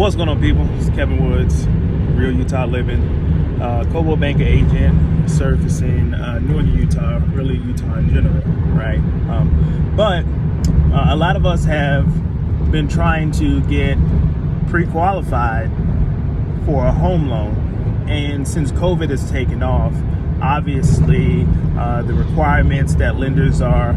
What's going on, people? It's Kevin Woods, Real Utah Living, Coldwell banker agent, surfacing Northern Utah, really Utah in general, right? But a lot of us have been trying to get pre-qualified for a home loan, and since COVID has taken off, obviously the requirements that lenders are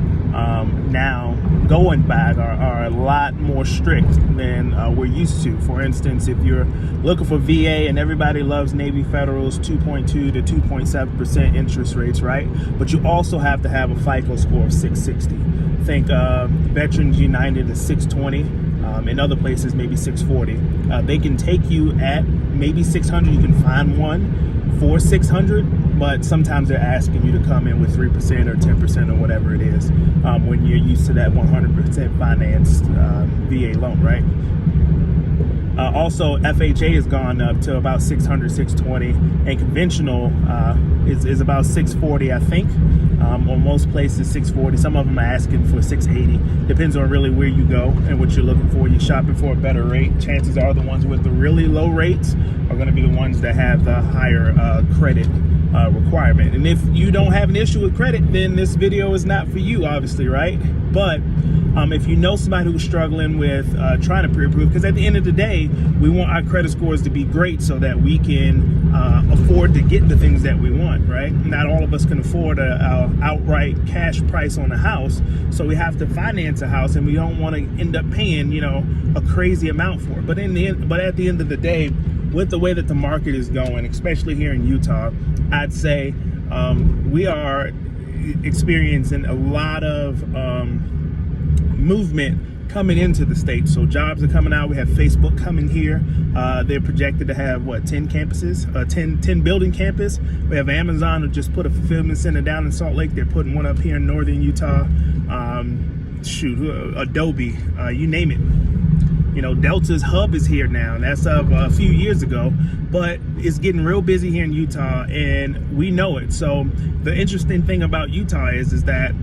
now going back are a lot more strict than we're used to. For instance, if you're looking for VA, and everybody loves Navy Federal's 2.2 to 2.7% interest rates, right? But you also have to have a FICO score of 660. Think Veterans United is 620. In other places, maybe 640. They can take you at maybe 600. You can find one for 600, but sometimes they're asking you to come in with 3% or 10% or whatever it is when you're used to that 100% financed VA loan, right? Also, FHA has gone up to about 600, 620, and conventional is about 640, I think. On most places, 640. Some of them are asking for 680. Depends on really where you go and what you're looking for. You're shopping for a better rate. Chances are the ones with the really low rates are going to be the ones that have the higher credit requirement. And if you don't have an issue with credit, then this video is not for you, obviously, right? But if you know somebody who's struggling with trying to pre-approve, because at the end of the day, we want our credit scores to be great so that we can afford to get the things that we want, right? Not all of us can afford a outright cash price on a house, so we have to finance a house, and we don't want to end up paying, a crazy amount for it. But at the end of the day, with the way that the market is going, especially here in Utah, I'd say we are experiencing a lot of movement coming into the state. So jobs are coming out. We have Facebook coming here. They're projected to have 10 campuses, 10 building campus. We have Amazon who just put a fulfillment center down in Salt Lake. They're putting one up here in Northern Utah. Adobe, you name it. Delta's hub is here now, and that's of a few years ago, but it's getting real busy here in Utah, and we know it. So the interesting thing about Utah is that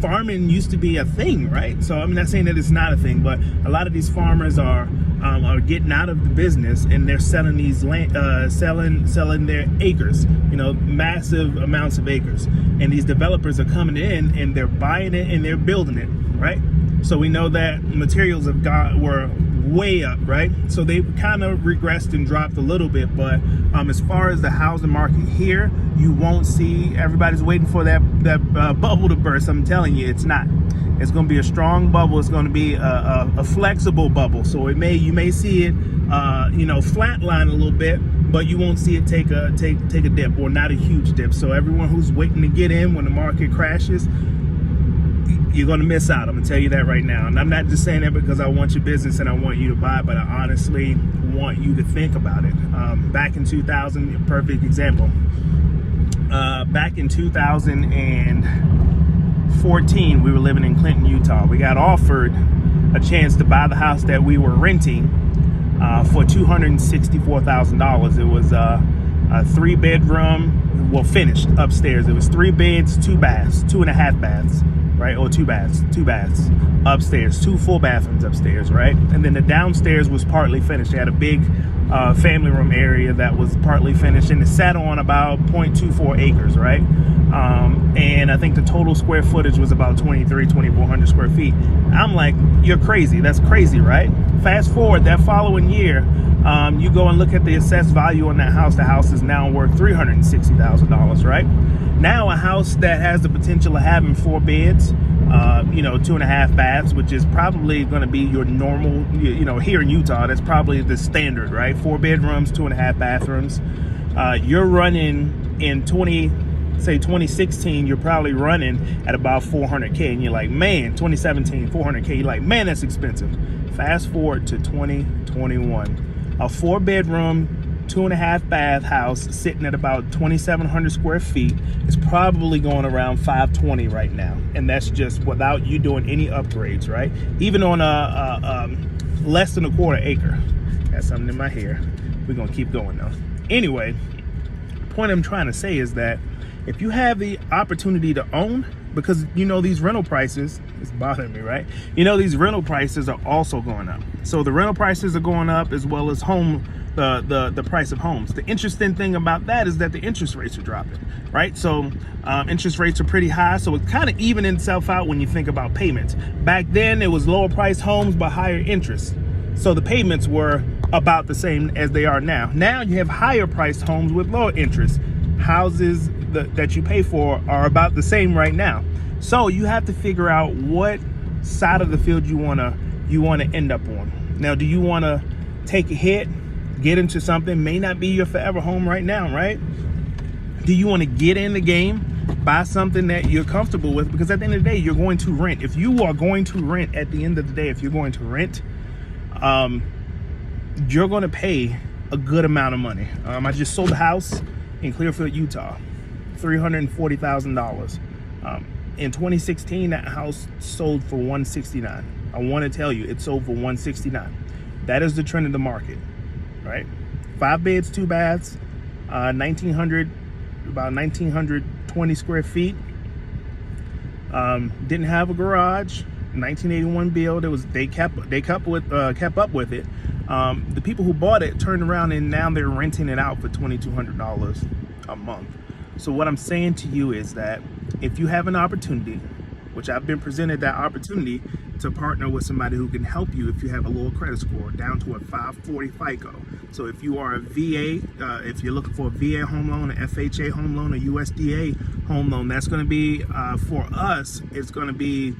farming used to be a thing, right? So I'm not saying that it's not a thing, but a lot of these farmers are getting out of the business, and they're selling these land, selling their acres, massive amounts of acres. And these developers are coming in, and they're buying it, and they're building it, right? So we know that materials were way up, right? So they kind of regressed and dropped a little bit, but as far as the housing market here, you won't see, everybody's waiting for that bubble to burst. I'm telling you, it's not. It's going to be a strong bubble. It's going to be a flexible bubble. So you may see it, flatline a little bit, but you won't see it take a dip, or not a huge dip. So everyone who's waiting to get in when the market crashes, you're going to miss out. I'm going to tell you that right now. And I'm not just saying that because I want your business and I want you to buy, but I honestly want you to think about it. Back in 2000, a perfect example. Back in 2014, we were living in Clinton, Utah. We got offered a chance to buy the house that we were renting for $264,000. It was a 3-bedroom, well, finished upstairs. It was 3 beds, 2 baths, 2.5 baths. Right, or 2 baths upstairs, 2 full bathrooms upstairs, right? And then the downstairs was partly finished. They had a big family room area that was partly finished, and it sat on about 0.24 acres, right? And I think the total square footage was about 2,400 square feet. I'm like, you're crazy. That's crazy, right? Fast forward that following year, you go and look at the assessed value on that house. The house is now worth $360,000, right? Now a house that has the potential of having 4 beds, 2.5 baths, which is probably going to be your normal, here in Utah, that's probably the standard, right? 4 bedrooms, 2.5 bathrooms. You're running in 2016, you're probably running at about 400K, and you're like, man, 2017, 400K, you're like, man, that's expensive. Fast forward to 2021, a 4-bedroom, 2.5 bath house sitting at about 2,700 square feet is probably going around 520 right now, and that's just without you doing any upgrades, right? Even on a less than a 1/4 acre. Got something in my hair. We're gonna keep going though. Anyway, the point I'm trying to say is that if you have the opportunity to own, because these rental prices, it's bothering me, right? These rental prices are also going up. So the rental prices are going up as well as the price of homes. The interesting thing about that is that the interest rates are dropping, right? So interest rates are pretty high, so it kind of evening itself out when you think about payments. Back then, it was lower price homes but higher interest, so the payments were about the same as they are now. Now you have higher priced homes with lower interest. Houses that you pay for are about the same right now. So you have to figure out what side of the field you want to end up on. Now, do you want to take a hit, get into something may not be your forever home right now, right? Do you want to get in the game, buy something that you're comfortable with? Because at the end of the day, you're going to rent. If you are going to rent, at the end of the day, if you're going to rent, you're going to pay a good amount of money. I just sold a house in Clearfield, Utah, $340,000. In 2016, that house sold for $169,000. I want to tell you, it sold for $169,000. That is the trend of the market, right? 5 beds, 2 baths, about 1,920 square feet. Didn't have a garage. 1981 build. They kept up with it. The people who bought it turned around and now they're renting it out for $2,200 a month. So what I'm saying to you is that if you have an opportunity, which I've been presented that opportunity to partner with somebody who can help you if you have a lower credit score down to a 540 FICO. So if you are a VA, if you're looking for a VA home loan, an FHA home loan, a USDA home loan, that's going to be, for us, it's going to be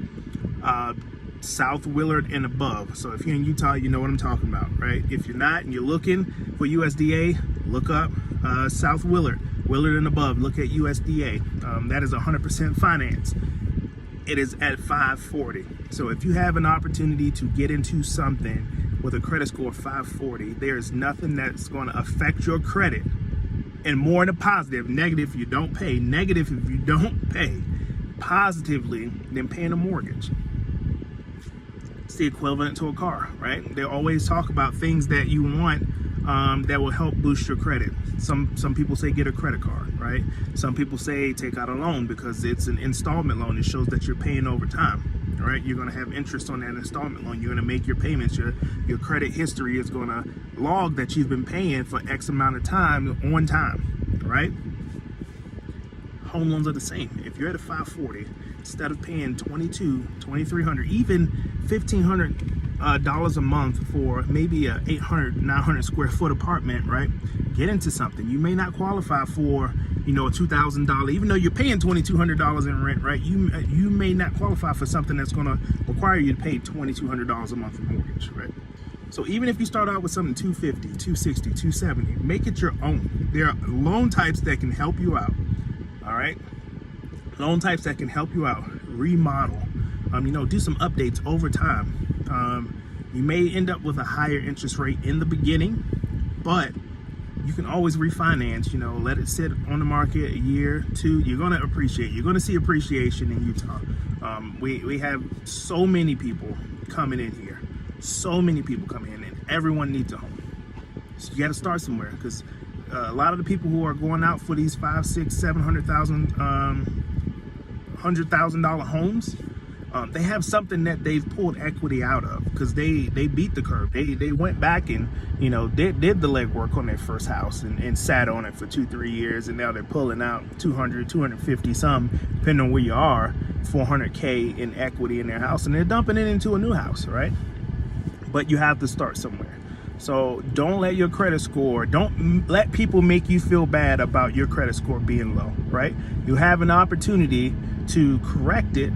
South Willard and above. So if you're in Utah, you know what I'm talking about, right? If you're not and you're looking for USDA, look up South Willard and above. Look at USDA. That is 100% finance. It is at 540. So if you have an opportunity to get into something with a credit score of 540, there is nothing that's going to affect your credit, and more in a positive. Negative if you don't pay, negative if you don't pay, positively than paying a mortgage. It's the equivalent to a car, right? They always talk about things that you want that will help boost your credit. Some people say get a credit card, right? Some people say take out a loan because it's an installment loan. It shows that you're paying over time, right? You're going to have interest on that installment loan. You're going to make your payments. Your credit history is going to log that you've been paying for X amount of time on time, right? Home loans are the same. If you're at a 540, instead of paying $2,300, even $1,500 a month for maybe a 800, 900 square foot apartment, right? Get into something. You may not qualify for, a $2,000, even though you're paying $2,200 in rent, right? You may not qualify for something that's going to require you to pay $2,200 a month for mortgage, right? So even if you start out with something $250, $260, $270, make it your own. There are loan types that can help you out. All right, loan types that can help you out. Remodel, do some updates over time. You may end up with a higher interest rate in the beginning, but you can always refinance. Let it sit on the market a year, 2. You're going to appreciate. You're going to see appreciation in Utah. We have so many people coming in here. So many people coming in, and everyone needs a home. So you got to start somewhere, because a lot of the people who are going out for these $500,000, $600,000, $700,000, $100,000 homes, they have something that they've pulled equity out of, because they beat the curve. They went back and did the legwork on their first house and sat on it for 2-3 years, and now they're pulling out 200, 250 some, depending on where you are, $400K in equity in their house, and they're dumping it into a new house, right? But you have to start somewhere. So don't let your credit score, don't let people make you feel bad about your credit score being low, right? You have an opportunity to correct it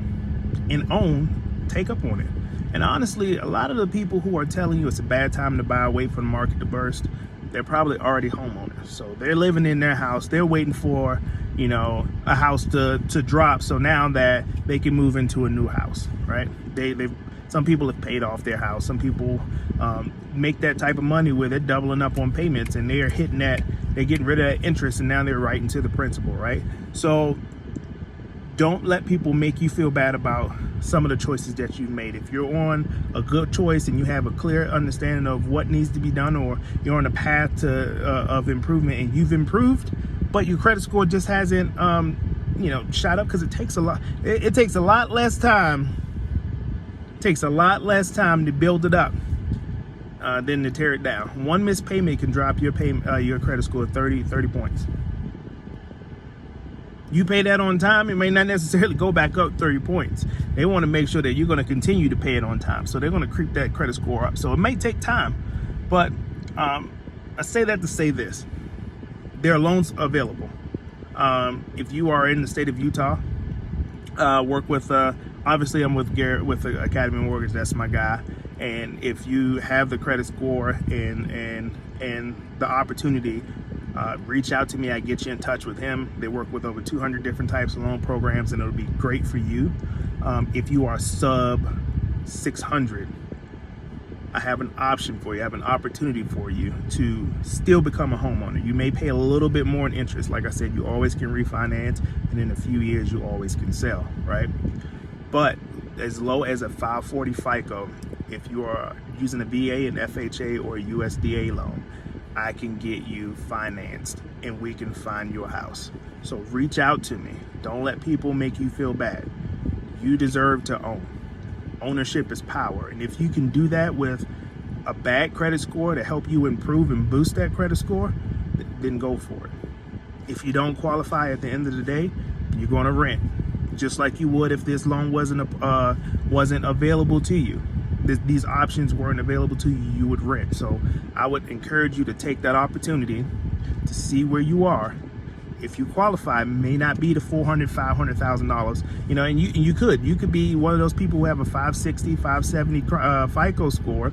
and take up on it. And honestly, a lot of the people who are telling you it's a bad time to buy, wait for the market to burst, they're probably already homeowners. So they're living in their house. They're waiting for, a house to drop, so now that they can move into a new house, right? Some people have paid off their house. Some people make that type of money where they're doubling up on payments, and they're hitting that, they're getting rid of that interest, and now they're right into the principal, right? So don't let people make you feel bad about some of the choices that you've made. If you're on a good choice and you have a clear understanding of what needs to be done, or you're on a path of improvement and you've improved, but your credit score just hasn't shot up, because it takes a lot. It takes a lot less time. Takes a lot less time to build it up than to tear it down. One missed payment can drop your credit score 30 points. You pay that on time, it may not necessarily go back up 30 points. They want to make sure that you're going to continue to pay it on time. So they're going to creep that credit score up. So it may take time, but I say that to say this. There are loans available. If you are in the state of Utah, work with, obviously I'm with Garrett with Academy Mortgage, that's my guy. And if you have the credit score and the opportunity, reach out to me. I get you in touch with him. They work with over 200 different types of loan programs, and it'll be great for you. If you are sub 600, I have an option for you. I have an opportunity for you to still become a homeowner. You may pay a little bit more in interest. Like I said, you always can refinance, and in a few years, you always can sell, right? But as low as a 540 FICO, if you are using a VA, an FHA, or a USDA loan, I can get you financed and we can find your house. So reach out to me. Don't let people make you feel bad. You deserve to own. Ownership is power. And if you can do that with a bad credit score to help you improve and boost that credit score, then go for it. If you don't qualify at the end of the day, you're going to rent, just like you would if this loan wasn't available to you. These options weren't available to you, you would rent. So I would encourage you to take that opportunity to see where you are. If you qualify, it may not be the $400,000, $500,000, and you could be one of those people who have a 560, 570 FICO score,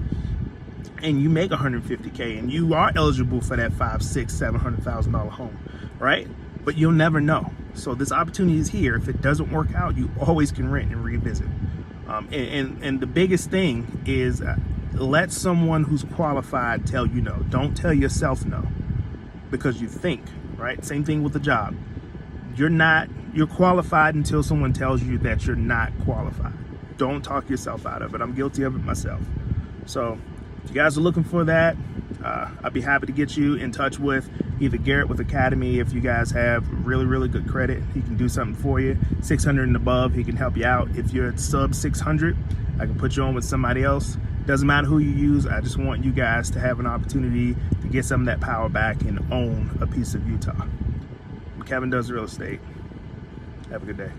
and you make $150K, and you are eligible for that $500,000, $700,000 home, right? But you'll never know. So this opportunity is here. If it doesn't work out, you always can rent and revisit. And the biggest thing is let someone who's qualified tell you no. Don't tell yourself no, because you think, right? Same thing with the job. You're qualified until someone tells you that you're not qualified. Don't talk yourself out of it. I'm guilty of it myself. So if you guys are looking for that, I'd be happy to get you in touch with either Garrett with Academy. If you guys have really, really good credit, he can do something for you. 600 and above, he can help you out. If you're at sub 600, I can put you on with somebody else. Doesn't matter who you use. I just want you guys to have an opportunity to get some of that power back and own a piece of Utah. Kevin Does Real Estate. Have a good day.